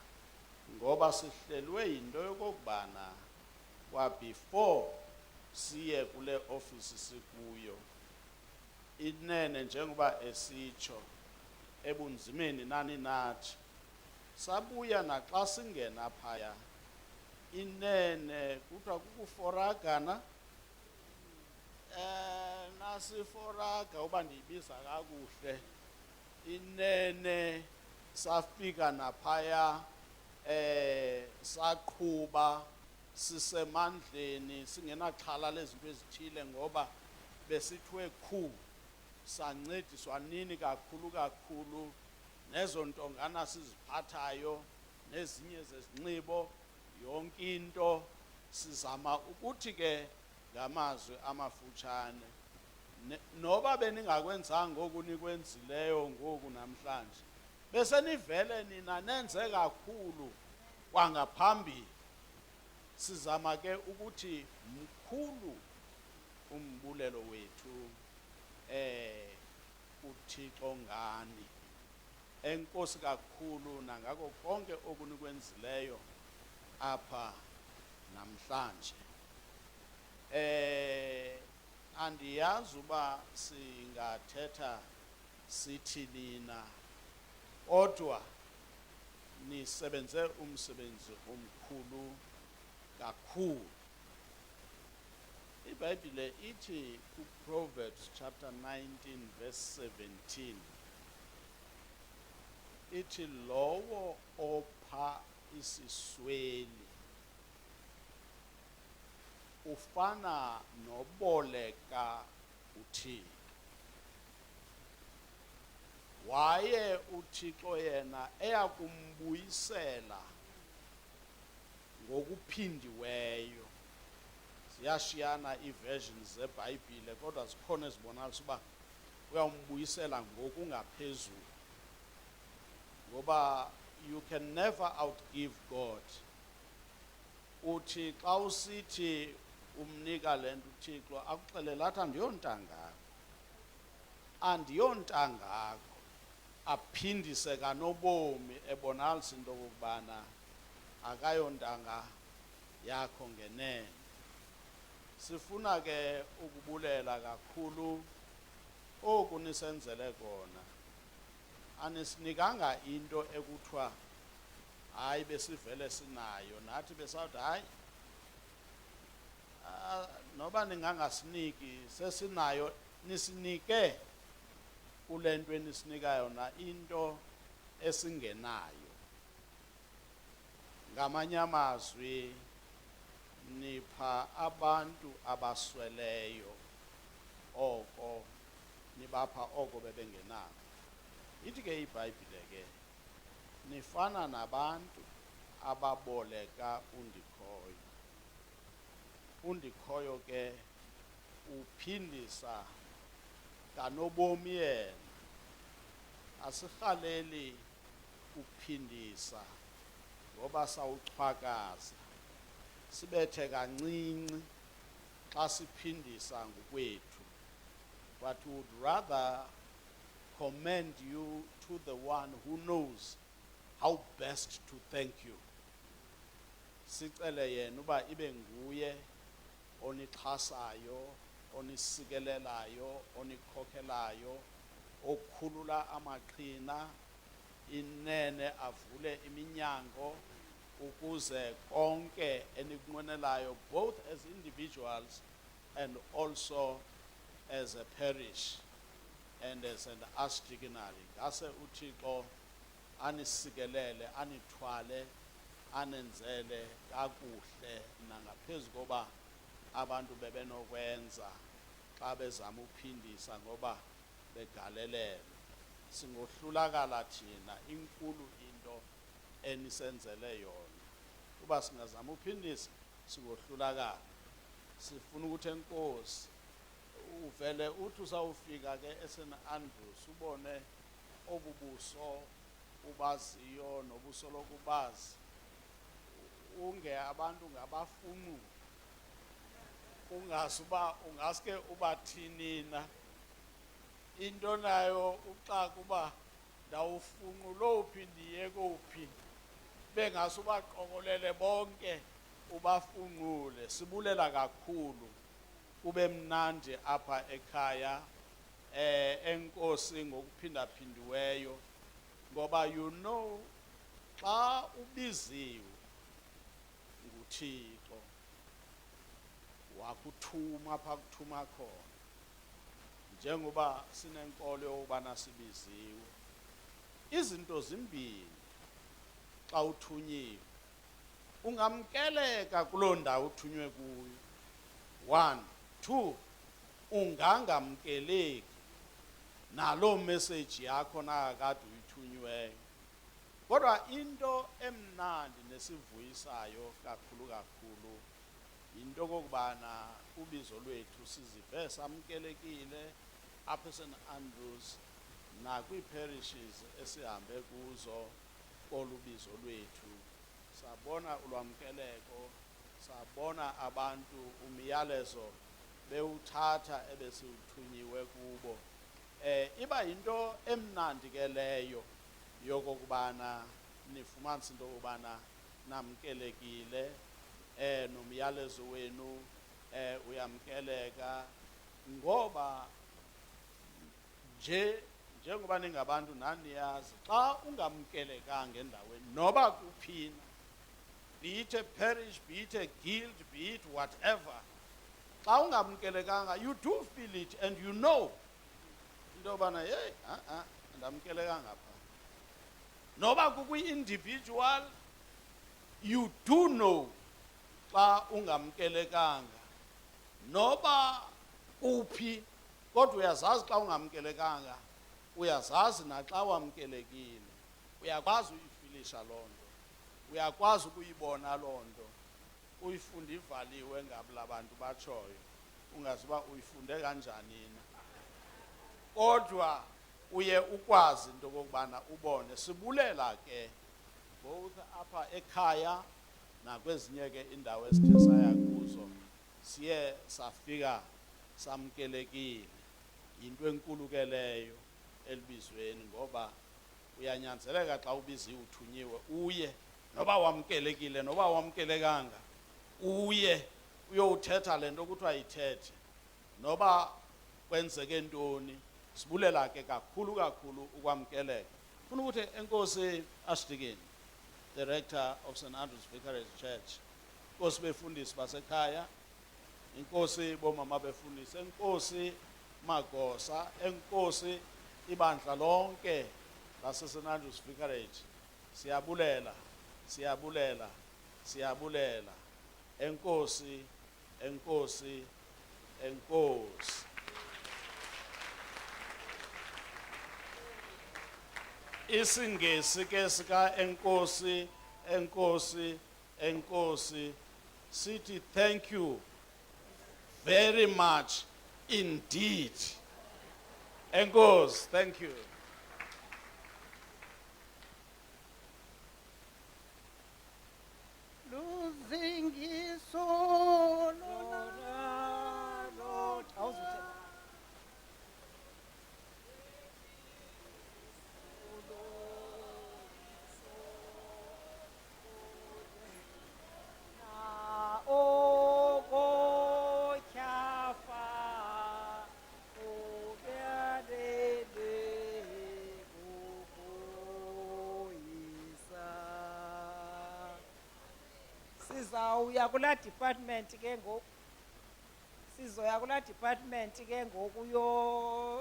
ngoba sihlelwe yinto yokokubana kwa before siye kule office sikuyo inene njengoba esitsho ebunzimeni nani nathi sabuya naxa singena phaya inene kuthiwa kukuforagana nasiforaga uba ndiyibiza kakuhle inene safika naphaya saqhuba sisemandleni singenaxhala lezinto ezithile ngoba besithwe khu sancediswa nini kakhulu nezo ntongana siziphathayo nezinye zezinxibo yonke into sizama ukuthi ke ngamazwi amafutshane noba beningakwenzanga ngoku nikwenzileyo ngoku namhlanje besenivele nina nenze kakhulu kwangaphambili sizama ke ukuthi mkhulu umbulelo wethu uThixo ngani enkosi kakhulu nangako konke okunikwenzileyo apha namhlanje andiyazi uba singathetha sithi nina kodwa nisebenze umsebenzi omkhulu kakhulu. iBhayibhile ithi kuProverbs chapter 19 verse 17 ithi lowo opha isisweli ufana noboleka uThixo waye uThixo yena eyakumbuyisela ngokuphindiweyo. Ziyashiyana iversions zeBhayibhile kodwa zikhona ezibonakalisa uba uyawumbuyisela ngokungaphezulu. Ngoba you can never outgive God. Uthi xa usithi umnika lento uThixo akuxelela athi andiyontangako. Andiyontangako. Aphindise kanobomi ebonakalisa into okubana akayontanga yakho ngenene. Sifuna ke ukubulela kakhulu oku nisenzele kona. Anisinikanga into ekuthiwa hayi besivele sinayo nathi besawuthi hayi noba ningangasiniki sesinayo. Nisinike kule nto enisinika yona into esingenayo. Ngamanye amazwi nipha abantu abasweleyo oko, nibapha oko bebengenako. Ithi ke iBhayibhile ke nifana nabantu ababoleka undikhoyo. Undikhoyo ke uphindisa kanobomi yena. Asirhaleli uphindisa ngoba sawuchwakaza, sibethe kancinci xa siphindisa ngokwethu. But we would rather commend you to the one who knows how best to thank you. Sicele yena uba ibe nguye onixhasayo, onisikelelayo, onikhokhelayo, okhulula amaqhina, inene avule iminyango ukuze konke enikunqwenelayo both as individuals and also as a parish and as an archdeaconry. Ngase uThixo anisikelele, anithwale, anenzele kakuhle nangaphezu koba abantu bebenokwenza xa bezama uphindisa ngoba begalelele. Singohlulakala thina, inkulu into enisenzele yona. Uba singazama uphindisa singohlulakala. Sifuna ukuthi enkosi uvele uthi usawufika ke eSt Andrews ubone obubuso ubaziyo nobuso lokubazi, unge abantu ngabafunqu, ungasuba ungaske ubathini na into nayo uxaka uba ndawufunqu lophi ndiye kophi, bengasuba qokolele bonke ubafunqule. Sibulela kakhulu, kube mnandi apha ekhaya enkosi ngokuphindaphindiweyo, ngoba you know xa ubiziwe nguThixo wakuthuma apha kuthuma khona. Njengoba sinenkolo yokubana sibiziwe, izinto zimbini xa uthunyiwe. Ungamkeleka kuloo ndawo uthunywe kuyo. 1, 2, ungangamkeleki naloo message yakho nakade uyithunyweyo. Kodwa into emnandi nesivuyisayo kakhulu kakhulu into kokubana ubizo lwethu sizive samkelekile apha eSt Andrews nakwiiparishes esihambe kuzo kolubizo lwethu. Sabona ulwamkeleko, sabona abantu umyalezo bewuthatha ebesiwuthunyiwe kubo. Iba yinto emnandi ke leyo yokokubana nifumanise into yokubana namkelekile, nomyalezo wenu uyamkeleka, ngoba njengoba ningabantu naniyazi xa ungamkelekanga endaweni noba kuphina, be it a parish, be it a guild, be it whatever, xa ungamkelekanga you do feel it and you know into yobana hey andamkelekanga pha. Noba kukwi-individual you do know xa ungamkelekanga, noba uphi kodwa uyazazi xa ungamkelekanga uyazazi naxa wamkelekile uyakwazi uyifilisha loo nto, uyakwazi ukuyibona loo nto, uyifunde ivaliwe ngabula bantu batshoyo, ungazi uba uyifunde kanjani na. Kodwa uye ukwazi into okokubana ubone. Sibulela ke both apha ekhaya nakwezinye ke indawo esithe saya kuzo, siye safika samkelekile. Yinto enkulu ke leyo elibizweni, ngoba uyanyanzeleka xa ubiziwe uthunyiwe uye, noba wamkelekile noba wamkelekanga, uye uyowuthetha le nto kuthiwa yithethe, noba kwenzeke ntoni. Sibulela ke kakhulu kakhulu ukwamkeleka. Funa ukuthi enkosi Ashtikini, Director of St. Andrew's Vicarage Church, inkosi befundisi basekhaya, inkosi bomama befundisi, enkosi Magosa, enkosi ibandla lonke lase St. Andrew's Vicarage, siyabulela, siyabulela, siyabulela. Enkosi, enkosi, enkosi. Isingesi ke sika enkosi, enkosi, enkosi sithi thank you very much indeed. Enkosi, thank you. Luzingiso lona lo awuzuthe na oko kyafa obyadede kukoyisa. Sizawuya kula department ke ngoku, sizoya kula department ke ngoku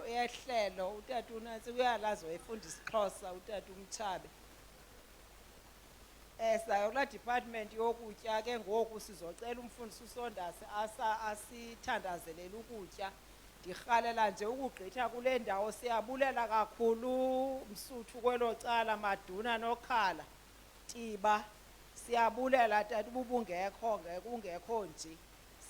yehlelo. Utata unantsi uyalazi wayefunda isiXhosa utata uMtshabe. Sizayo kula department yokutya ke ngoku, sizocela umfundisi uSondasi asithandazelele ukutya. Ndirhalela nje ukugqitha kule ndawo. Siyabulela kakhulu Msuthu kwelo cala, Maduna noKhala, Tiba. Siyabulela tata ubungekho ngekungekho nje.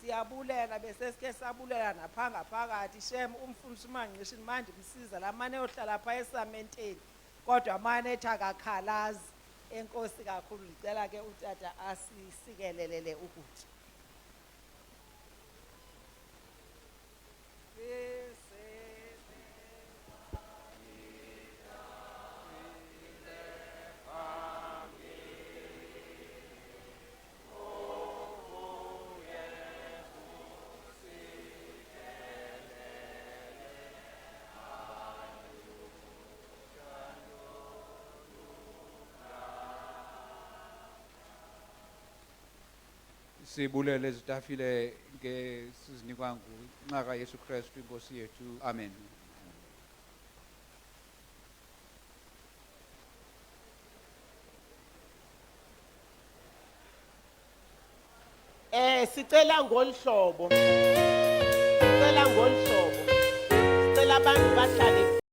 Siyabulela besesike sabulela napha ngaphakathi. Shem umfundisi uMangqishi manje msiza lamane ohlala pha esamenteni kodwa mane ethi akakhalazi. Enkosi kakhulu, ndicela ke utata asisikelelele ukutya. Sibulele ezitafile ke sizinikwa nguNcaka Yesu Kristu inkosi yethu. Amen. Sicela ngolu hlobo, sicela ngolu hlobo, sicela abantu bahlale